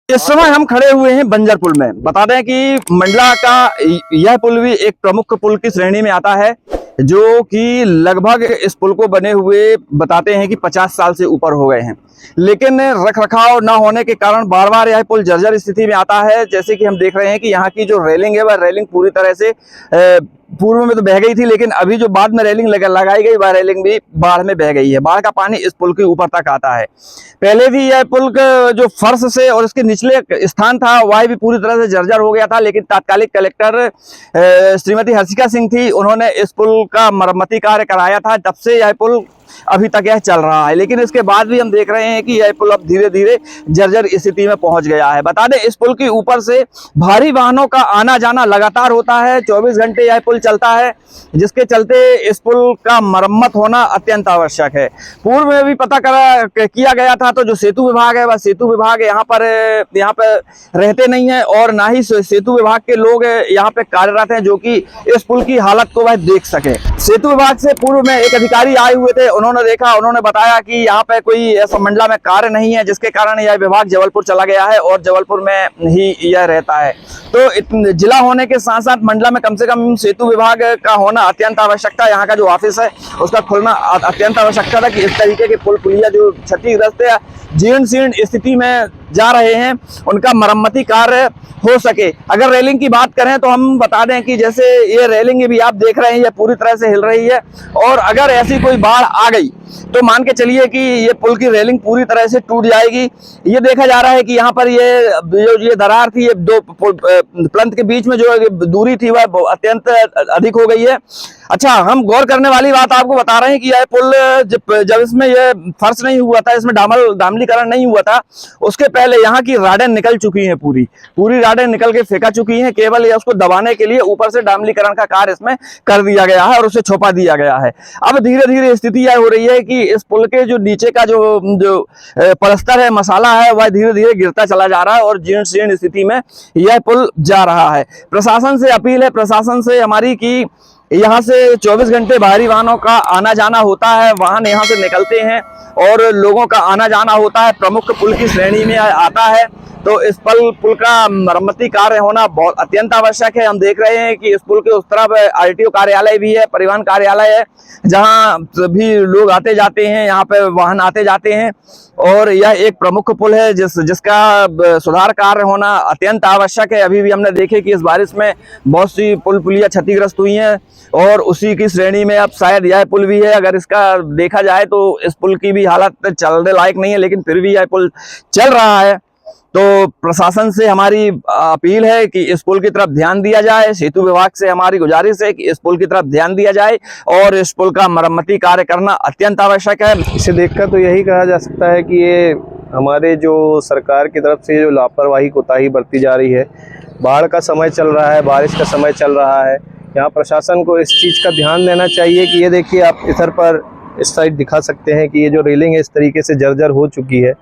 इस समय हम खड़े हुए हैं बंजर पुल में। बता दें कि मंडला का यह पुल भी एक प्रमुख पुल की श्रेणी में आता है, जो कि लगभग इस पुल को बने हुए बताते हैं कि 50 साल से ऊपर हो गए हैं, लेकिन रख रखाव न होने के कारण बार बार यह पुल जर्जर स्थिति में आता है। जैसे कि हम देख रहे हैं कि यहाँ की जो रेलिंग है वह रेलिंग पूरी तरह से पूर्व में तो बह गई थी, लेकिन अभी जो बाद में रेलिंग लगाई गई वह रेलिंग भी बाढ़ में बह गई है। बाढ़ का पानी इस पुल के ऊपर तक आता है। पहले भी यह पुल जो फर्श से और इसके निचले स्थान था वह भी पूरी तरह से जर्जर हो गया था, लेकिन तात्कालिक कलेक्टर श्रीमती हर्षिका सिंह थी, उन्होंने इस पुल का मरम्मती कार्य कराया था। तब से यह पुल अभी तक यह चल रहा है, लेकिन इसके बाद भी हम देख रहे हैं कि यह पुल अब धीरे धीरे जर्जर स्थिति में पहुंच गया है। बता दें, इस पुल के ऊपर से भारी वाहनों का आना जाना लगातार होता है। 24 घंटे यह पुल चलता है, जिसके चलते इस पुल का मरम्मत होना अत्यंत आवश्यक है। पूर्व में भी पता किया गया था, तो जो सेतु विभाग है वह सेतु विभाग यहाँ पर रहते नहीं है, और ना ही सेतु विभाग के लोग यहाँ पे कार्यरत हैं जो कि इस पुल की हालत को वह देख सके। सेतु विभाग से पूर्व में एक अधिकारी आए हुए थे, उन्होंने देखा, उन्होंने बताया कि यहाँ पे कोई ऐसा मंडला में कार्य नहीं है, जिसके कारण यह विभाग जबलपुर चला गया है और जबलपुर में ही यह रहता है। तो जिला होने के साथ साथ मंडला में कम से कम सेतु विभाग का होना अत्यंत आवश्यक था। यहाँ का जो ऑफिस है उसका खुलना अत्यंत आवश्यकता था कि इस तरीके के पुल पुलिया जो क्षतिग्रस्त है, जीर्ण शीर्ण स्थिति में जा रहे हैं, उनका मरम्मती कार्य हो सके। अगर रेलिंग की बात करें तो हम बता दें कि जैसे ये रेलिंग भी आप देख रहे हैं, ये पूरी तरह से हिल रही है, और अगर ऐसी कोई बाढ़ आ गई तो मान के चलिए कि ये पुल की रेलिंग पूरी तरह से टूट जाएगी। ये देखा जा रहा है कि यहाँ पर ये दरार थी, ये दो प्लंथ के बीच में जो दूरी थी वह अत्यंत अधिक हो गई है। अच्छा, हम गौर करने वाली बात आपको बता रहे हैं कि यह पुल जब इसमें यह फर्श नहीं हुआ था, इसमें डामलीकरण नहीं हुआ था, उसके पहले यहाँ की राडें निकल चुकी हैं, पूरी राडें निकल के फेंका चुकी हैं। केवल ये उसको दबाने के लिए ऊपर से डामलीकरण का कार्य इसमें कर दिया गया है और उसे छुपा दिया गया है। अब धीरे धीरे स्थिति यह हो रही है कि इस पुल के जो नीचे का जो पलस्तर है, मसाला है, वह धीरे धीरे गिरता चला जा रहा है और जीर्ण शीर्ण स्थिति में यह पुल जा रहा है। प्रशासन से अपील है, प्रशासन से हमारी कि यहाँ से 24 घंटे बाहरी वाहनों का आना जाना होता है, वाहन यहाँ से निकलते हैं और लोगों का आना जाना होता है, प्रमुख पुल की श्रेणी में आता है। तो इस पुल का मरम्मती कार्य होना बहुत अत्यंत आवश्यक है। हम देख रहे हैं कि इस पुल के उस तरफ आरटीओ कार्यालय भी है, परिवहन कार्यालय है, जहां भी लोग आते जाते हैं, यहाँ पे वाहन आते जाते हैं, और यह एक प्रमुख पुल है जिसका सुधार कार्य होना अत्यंत आवश्यक है। अभी भी हमने देखे कि इस बारिश में बहुत सी पुल पुलियां क्षतिग्रस्त हुई हैं, और उसी की श्रेणी में अब शायद यह पुल भी है। अगर इसका देखा जाए तो इस पुल की भी हालत चलने लायक नहीं है, लेकिन फिर भी यह पुल चल रहा है। तो प्रशासन से हमारी अपील है कि इस पुल की तरफ ध्यान दिया जाए। सेतु विभाग से हमारी गुजारिश है कि इस पुल की तरफ ध्यान दिया जाए और इस पुल का मरम्मती कार्य करना अत्यंत आवश्यक है। इसे देखकर तो यही कहा जा सकता है कि ये हमारे जो सरकार की तरफ से जो लापरवाही कोताही बरती जा रही है। बाढ़ का समय चल रहा है, बारिश का समय चल रहा है, यहाँ प्रशासन को इस चीज़ का ध्यान देना चाहिए कि ये देखिए, आप इधर पर इस साइड दिखा सकते हैं कि ये जो रेलिंग है इस तरीके से जर्जर हो चुकी है।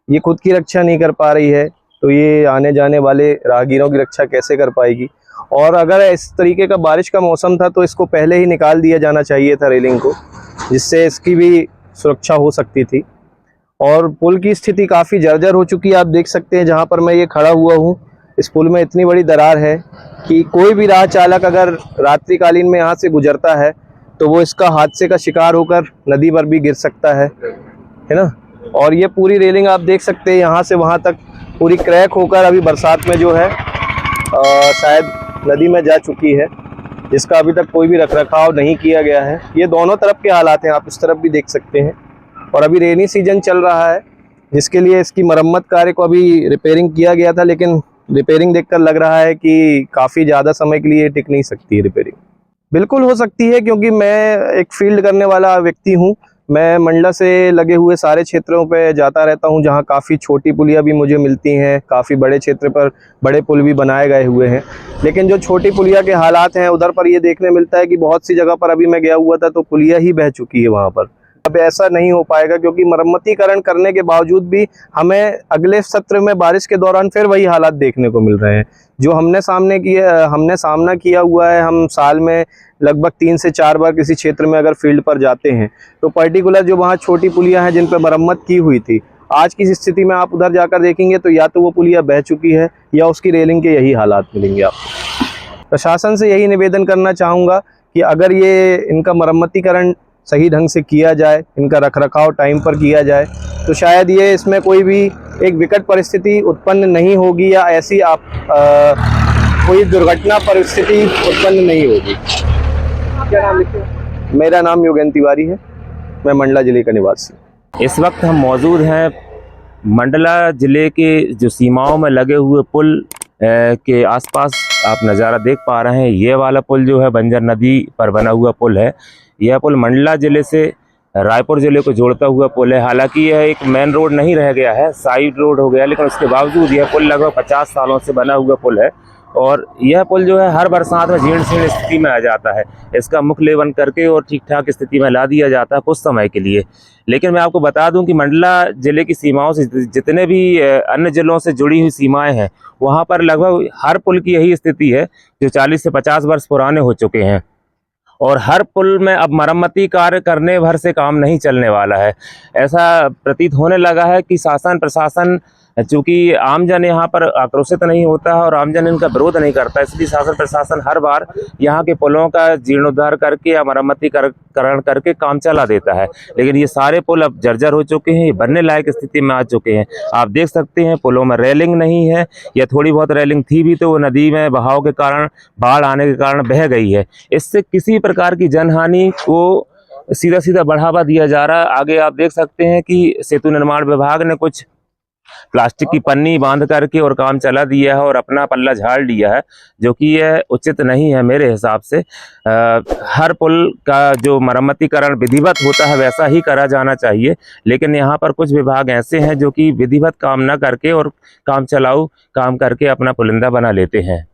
ये खुद की रक्षा नहीं कर पा रही है, तो ये आने जाने वाले राहगीरों की रक्षा कैसे कर पाएगी। और अगर इस तरीके का बारिश का मौसम था तो इसको पहले ही निकाल दिया जाना चाहिए था रेलिंग को, जिससे इसकी भी सुरक्षा हो सकती थी। और पुल की स्थिति काफ़ी जर्जर हो चुकी है। आप देख सकते हैं जहाँ पर मैं ये खड़ा हुआ हूँ, इस पुल में इतनी बड़ी दरार है कि कोई भी राह चालक अगर रात्रिकालीन में यहाँ से गुजरता है तो वो इसका हादसे का शिकार होकर नदी पर भी गिर सकता है ना। और ये पूरी रेलिंग आप देख सकते हैं यहाँ से वहाँ तक पूरी क्रैक होकर अभी बरसात में जो है शायद नदी में जा चुकी है, जिसका अभी तक कोई भी रखरखाव नहीं किया गया है। ये दोनों तरफ के हालात हैं, आप इस तरफ भी देख सकते हैं। और अभी रेनी सीजन चल रहा है, जिसके लिए इसकी मरम्मत कार्य को अभी रिपेयरिंग किया गया था, लेकिन रिपेयरिंग देखकर लग रहा है कि काफ़ी ज़्यादा समय के लिए टिक नहीं सकती है रिपेयरिंग। बिल्कुल हो सकती है, क्योंकि मैं एक फील्ड करने वाला व्यक्ति हूँ। मैं मंडला से लगे हुए सारे क्षेत्रों पे जाता रहता हूँ, जहाँ काफ़ी छोटी पुलियाँ भी मुझे मिलती हैं, काफ़ी बड़े क्षेत्र पर बड़े पुल भी बनाए गए हुए हैं। लेकिन जो छोटी पुलिया के हालात हैं उधर पर ये देखने मिलता है कि बहुत सी जगह पर अभी मैं गया हुआ था तो पुलिया ही बह चुकी है वहाँ पर। अब ऐसा नहीं हो पाएगा, क्योंकि मरम्मतीकरण करने के बावजूद भी हमें अगले सत्र में बारिश के दौरान फिर वही हालात देखने को मिल रहे हैं जो हमने सामना किया हुआ है। हम साल में लगभग 3 से 4 बार किसी क्षेत्र में अगर फील्ड पर जाते हैं तो पर्टिकुलर जो वहाँ छोटी पुलियाँ हैं जिन पर मरम्मत की हुई थी, आज की स्थिति में आप उधर जाकर देखेंगे तो या तो वो पुलिया बह चुकी है या उसकी रेलिंग के यही हालात मिलेंगे आपको। प्रशासन से यही निवेदन करना चाहूँगा कि अगर ये इनका मरम्मतीकरण सही ढंग से किया जाए, इनका रखरखाव टाइम पर किया जाए, तो शायद ये इसमें कोई भी एक विकट परिस्थिति उत्पन्न नहीं होगी या ऐसी कोई दुर्घटना परिस्थिति उत्पन्न नहीं होगी। क्या नाम लिखे? मेरा नाम योगेंद्र तिवारी है, मैं मंडला जिले का निवासी। इस वक्त हम मौजूद हैं मंडला ज़िले के जो सीमाओं में लगे हुए पुल के आसपास। आप नज़ारा देख पा रहे हैं, ये वाला पुल जो है बंजर नदी पर बना हुआ पुल है। यह पुल मंडला ज़िले से रायपुर ज़िले को जोड़ता हुआ पुल है। हालांकि यह एक मेन रोड नहीं रह गया है, साइड रोड हो गया, लेकिन उसके बावजूद यह पुल लगभग 50 सालों से बना हुआ पुल है। और यह पुल जो है हर बरसात में जीर्ण शीर्ण स्थिति में आ जाता है। इसका मुख लेवन करके और ठीक ठाक स्थिति में ला दिया जाता है कुछ समय के लिए। लेकिन मैं आपको बता दूं कि मंडला ज़िले की सीमाओं से जितने भी अन्य ज़िलों से जुड़ी हुई सीमाएं हैं, वहां पर लगभग हर पुल की यही स्थिति है जो 40 से 50 वर्ष पुराने हो चुके हैं। और हर पुल में अब मरम्मती कार्य करने भर से काम नहीं चलने वाला है। ऐसा प्रतीत होने लगा है कि शासन प्रशासन, चूँकि आमजन यहाँ पर आक्रोशित नहीं होता है और आमजन इनका विरोध नहीं करता, इसलिए शासन प्रशासन हर बार यहाँ के पुलों का जीर्णोद्धार करके या मरम्मतीकरण करके काम चला देता है। लेकिन ये सारे पुल अब जर्जर हो चुके हैं, ये बनने लायक स्थिति में आ चुके हैं। आप देख सकते हैं पुलों में रेलिंग नहीं है, या थोड़ी बहुत रेलिंग थी भी तो वो नदी में बहाव के कारण, बाढ़ आने के कारण बह गई है। इससे किसी प्रकार की जनहानि को सीधा सीधा बढ़ावा दिया जा रहा है। आगे आप देख सकते हैं कि सेतु निर्माण विभाग ने कुछ प्लास्टिक की पन्नी बांध करके और काम चला दिया है और अपना पल्ला झाड़ लिया है, जो कि यह उचित नहीं है मेरे हिसाब से। हर पुल का जो मरम्मतीकरण विधिवत होता है वैसा ही करा जाना चाहिए, लेकिन यहाँ पर कुछ विभाग ऐसे हैं जो कि विधिवत काम न करके और काम चलाऊ काम करके अपना पुलिंदा बना लेते हैं।